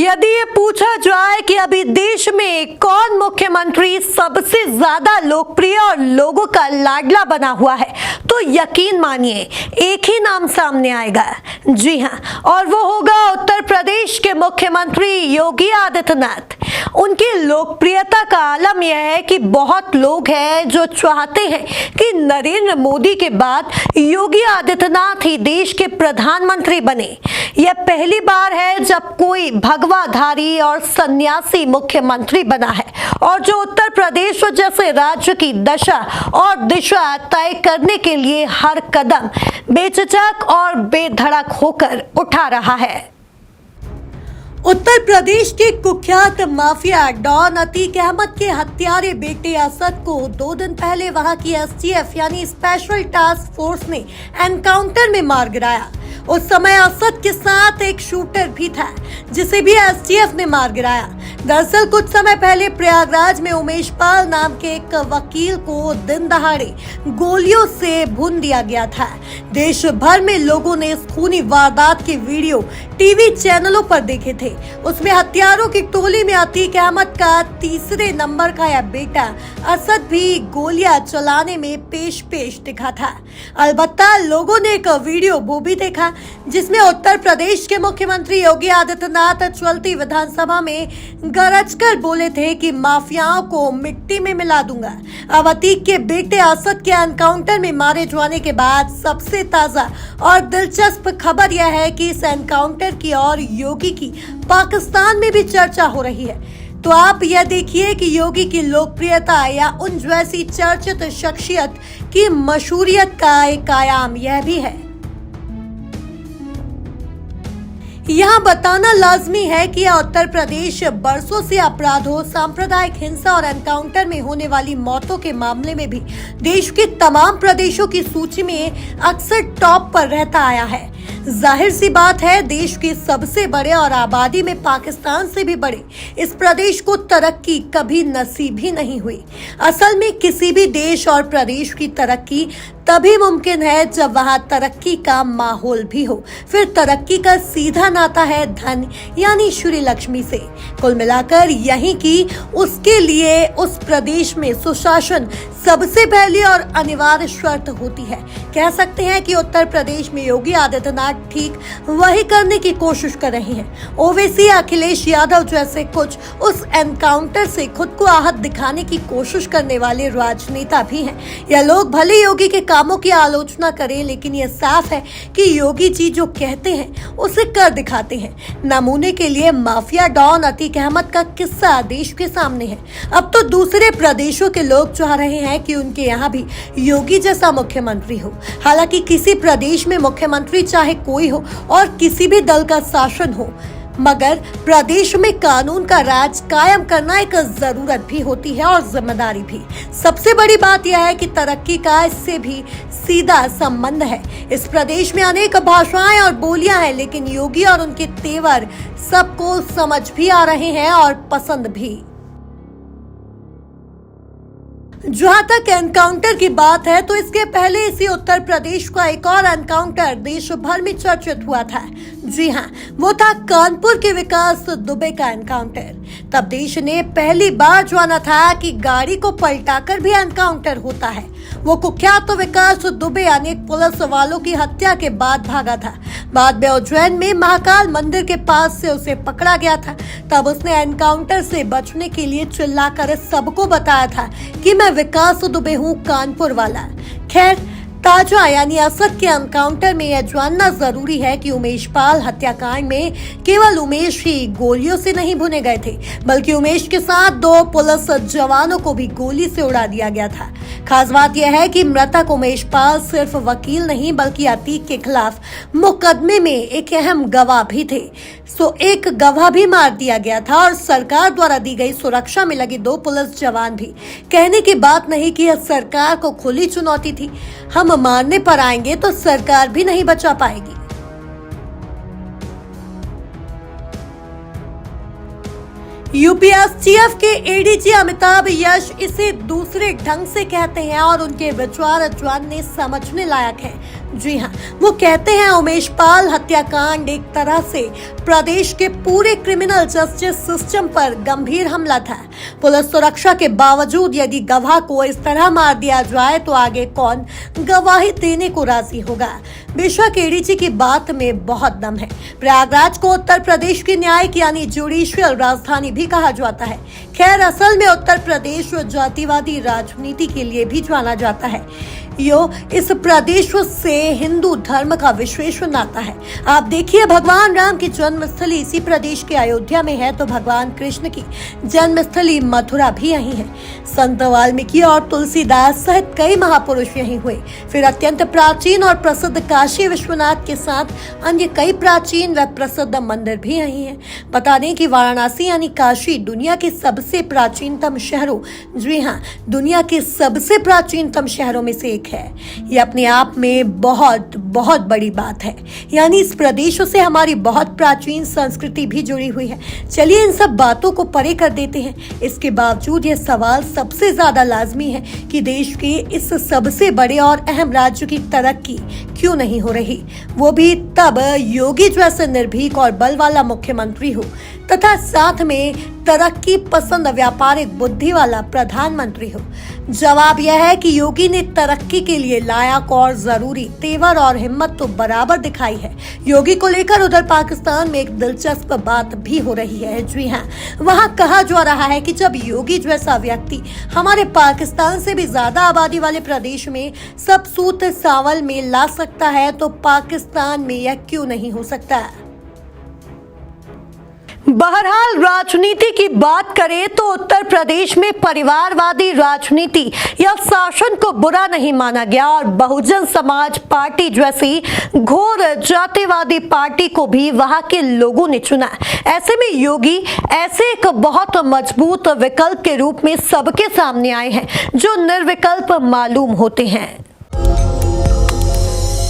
यदि ये पूछा जाए कि अभी देश में कौन मुख्यमंत्री सबसे ज्यादा लोकप्रिय और लोगों का लाडला बना हुआ है, तो यकीन मानिए एक ही नाम सामने आएगा। जी हां, और वो होगा उत्तर प्रदेश के मुख्यमंत्री योगी आदित्यनाथ। उनकी लोकप्रियता का आलम यह है कि बहुत लोग हैं जो चाहते हैं कि नरेंद्र मोदी के बाद योगी आदित्यनाथ ही देश के प्रधानमंत्री बने। यह पहली बार है जब कोई भगवाधारी और सन्यासी मुख्यमंत्री बना है और जो उत्तर प्रदेश जैसे राज्य की दशा और दिशा तय करने के लिए हर कदम बेझिझक और बेधड़क होकर उठा रहा है। उत्तर प्रदेश के कुख्यात माफिया डॉन अतीक अहमद के हत्यारे बेटे असद को 2 दिन पहले वहां की एसटीएफ यानी स्पेशल टास्क फोर्स ने एनकाउंटर में मार गिराया। उस समय असद के साथ एक शूटर भी था जिसे भी एसटीएफ ने मार गिराया। दरअसल कुछ समय पहले प्रयागराज में उमेश पाल नाम के एक वकील को दिन दहाड़े गोलियों से भून दिया गया था। देश भर में लोगों ने इस खूनी वारदात के वीडियो टीवी चैनलों पर देखे थे। उसमें हत्यारों की टोली में अतीक अहमद का तीसरे नंबर का यह बेटा असद भी गोलियां चलाने में पेश दिखा था। अलबत्ता लोगों ने एक वीडियो वो भी देखा जिसमें उत्तर प्रदेश के मुख्यमंत्री योगी आदित्यनाथ चलती विधानसभा में गरजकर बोले थे कि माफियाओं को मिट्टी में मिला दूंगा। अब अतीक के बेटे असद के एनकाउंटर में मारे जाने के बाद सबसे ताजा और दिलचस्प खबर यह है कि इस एनकाउंटर की और योगी की पाकिस्तान में भी चर्चा हो रही है। तो आप यह देखिए कि योगी की लोकप्रियता या उन जैसी चर्चित शख्सियत की मशहूरियत का एक आयाम यह भी है। यहाँ बताना लाजमी है कि उत्तर प्रदेश बरसों से अपराधों, सांप्रदायिक हिंसा और एनकाउंटर में होने वाली मौतों के मामले में भी देश के तमाम प्रदेशों की सूची में अक्सर टॉप पर रहता आया है। जाहिर सी बात है, देश के सबसे बड़े और आबादी में पाकिस्तान से भी बड़े इस प्रदेश को तरक्की कभी नसीब ही नहीं हुई। असल में किसी भी देश और प्रदेश की तरक्की तभी मुमकिन है जब वहां तरक्की का माहौल भी हो। फिर तरक्की का सीधा नाता है धन यानी श्री लक्ष्मी से। कुल मिलाकर यही कि उसके लिए उस प्रदेश में सुशासन सबसे पहली और अनिवार्य शर्त होती है। कह सकते हैं कि उत्तर प्रदेश में योगी आदित्यनाथ ठीक वही करने की कोशिश कर रहे हैं। ओवैसी, अखिलेश यादव जैसे कुछ उस एनकाउंटर से खुद को आहत दिखाने की कोशिश करने वाले राजनेता भी हैं। यह लोग भले योगी के कामों की आलोचना करें, लेकिन यह साफ है कि योगी जी जो कहते हैं उसे कर दिखाते हैं। नमूने के लिए माफिया डॉन अतीक अहमद का किस्सा देश के सामने है। अब तो दूसरे प्रदेशों के लोग चाह रहे हैं कि उनके यहाँ भी योगी जैसा मुख्यमंत्री हो। हालांकि किसी प्रदेश में मुख्यमंत्री चाहे कोई हो और किसी भी दल का शासन हो, मगर प्रदेश में कानून का राज कायम करना एक जरूरत भी होती है और जिम्मेदारी भी। सबसे बड़ी बात यह है कि तरक्की का इससे भी सीधा संबंध है। इस प्रदेश में अनेक भाषाएं और बोलियां हैं, लेकिन योगी और उनके तेवर सबको समझ भी आ रहे हैं और पसंद भी। जहां तक एनकाउंटर की बात है, तो इसके पहले इसी उत्तर प्रदेश का एक और एनकाउंटर देश भर में चर्चित हुआ था। जी हां, वो था कानपुर के विकास दुबे का एनकाउंटर। तब देश ने पहली बार जाना था कि गाड़ी को पलटाकर भी एनकाउंटर होता है। वो कुख्यात विकास दुबे अनेक पुलिस वालों की हत्या के बाद भागा था। बाद में उज्जैन में महाकाल मंदिर के पास से उसे पकड़ा गया था। तब उसने एनकाउंटर से बचने के लिए चिल्लाकर सबको बताया था कि मैं विकास दुबे हूँ, कानपुर वाला। खैर, ताजा यानी असद के एनकाउंटर में यह जानना जरूरी है कि उमेश पाल हत्याकांड में केवल उमेश ही गोलियों से नहीं भुने गए थे, बल्कि उमेश के साथ 2 पुलिस जवानों को भी गोली से उड़ा दिया गया था। खास बात यह है कि मृतक उमेश पाल सिर्फ वकील नहीं बल्कि अतीक के खिलाफ मुकदमे में एक अहम गवाह भी थे। एक गवाह भी मार दिया गया था और सरकार द्वारा दी गई सुरक्षा में लगे 2 पुलिस जवान भी। कहने की बात नहीं कि यह सरकार को खुली चुनौती थी। हम मारने पर आएंगे तो सरकार भी नहीं बचा पाएगी। यूपीएसटीएफ के एडीजी अमिताभ यश इसे दूसरे ढंग से कहते हैं और उनके विचार जानने समझने लायक है। जी हाँ, वो कहते हैं उमेश पाल हत्याकांड एक तरह से प्रदेश के पूरे क्रिमिनल जस्टिस सिस्टम पर गंभीर हमला था। पुलिस सुरक्षा के बावजूद यदि गवाह को इस तरह मार दिया जाए तो आगे कौन गवाही देने को राजी होगा। बेशक एडीजी की बात में बहुत दम है। प्रयागराज को उत्तर प्रदेश की न्यायिक यानी जुडिशियल राजधानी भी कहा जाता है। खैर असल में उत्तर प्रदेश जातिवादी राजनीति के लिए भी जाना जाता है। इस प्रदेश से हिंदू धर्म का विशेष नाता है। आप देखिए, भगवान राम की जन्मस्थली इसी प्रदेश के अयोध्या में है तो भगवान कृष्ण की जन्मस्थली मथुरा भी यही है। संत वाल्मीकि और तुलसीदास सहित कई महापुरुष यहीं हुए। फिर अत्यंत प्राचीन और प्रसिद्ध काशी विश्वनाथ के साथ अन्य कई प्राचीन व प्रसिद्ध मंदिर भी यहीं हैं। बता दें कि वाराणसी यानी काशी दुनिया के सबसे प्राचीनतम शहरों, जी हाँ, दुनिया के सबसे प्राचीनतम शहरों में से है। ये अपने आप में बहुत बहुत बड़ी बात है। यानी इस प्रदेश से हमारी बहुत प्राचीन संस्कृति भी जुड़ी हुई है। चलिए इन सब बातों को परे कर देते हैं। इसके बावजूद ये सवाल सबसे ज्यादा लाजमी है कि देश के इस सबसे बड़े और अहम राज्य की तरक्की क्यों नहीं हो रही, वो भी तब योगी जैसे निर्भीक और बल वाला मुख्यमंत्री हो तथा साथ में तरक्की पसंद व्यापारिक बुद्धि वाला प्रधानमंत्री हो। जवाब यह है कि योगी ने तरक्की के लिए लायक और जरूरी तेवर और हिम्मत तो बराबर दिखाई है। योगी को लेकर उधर पाकिस्तान में एक दिलचस्प बात भी हो रही है। जी हाँ, वहाँ कहा जा रहा है कि जब योगी जैसा व्यक्ति हमारे पाकिस्तान से भी ज्यादा आबादी वाले प्रदेश में सब सूत सावल में ला सकता है तो पाकिस्तान में यह क्यों नहीं हो सकता। बहरहाल राजनीति की बात करें तो उत्तर प्रदेश में परिवारवादी राजनीति या शासन को बुरा नहीं माना गया और बहुजन समाज पार्टी जैसी घोर जातिवादी पार्टी को भी वहां के लोगों ने चुना। ऐसे में योगी ऐसे एक बहुत मजबूत विकल्प के रूप में सबके सामने आए हैं जो निर्विकल्प मालूम होते हैं।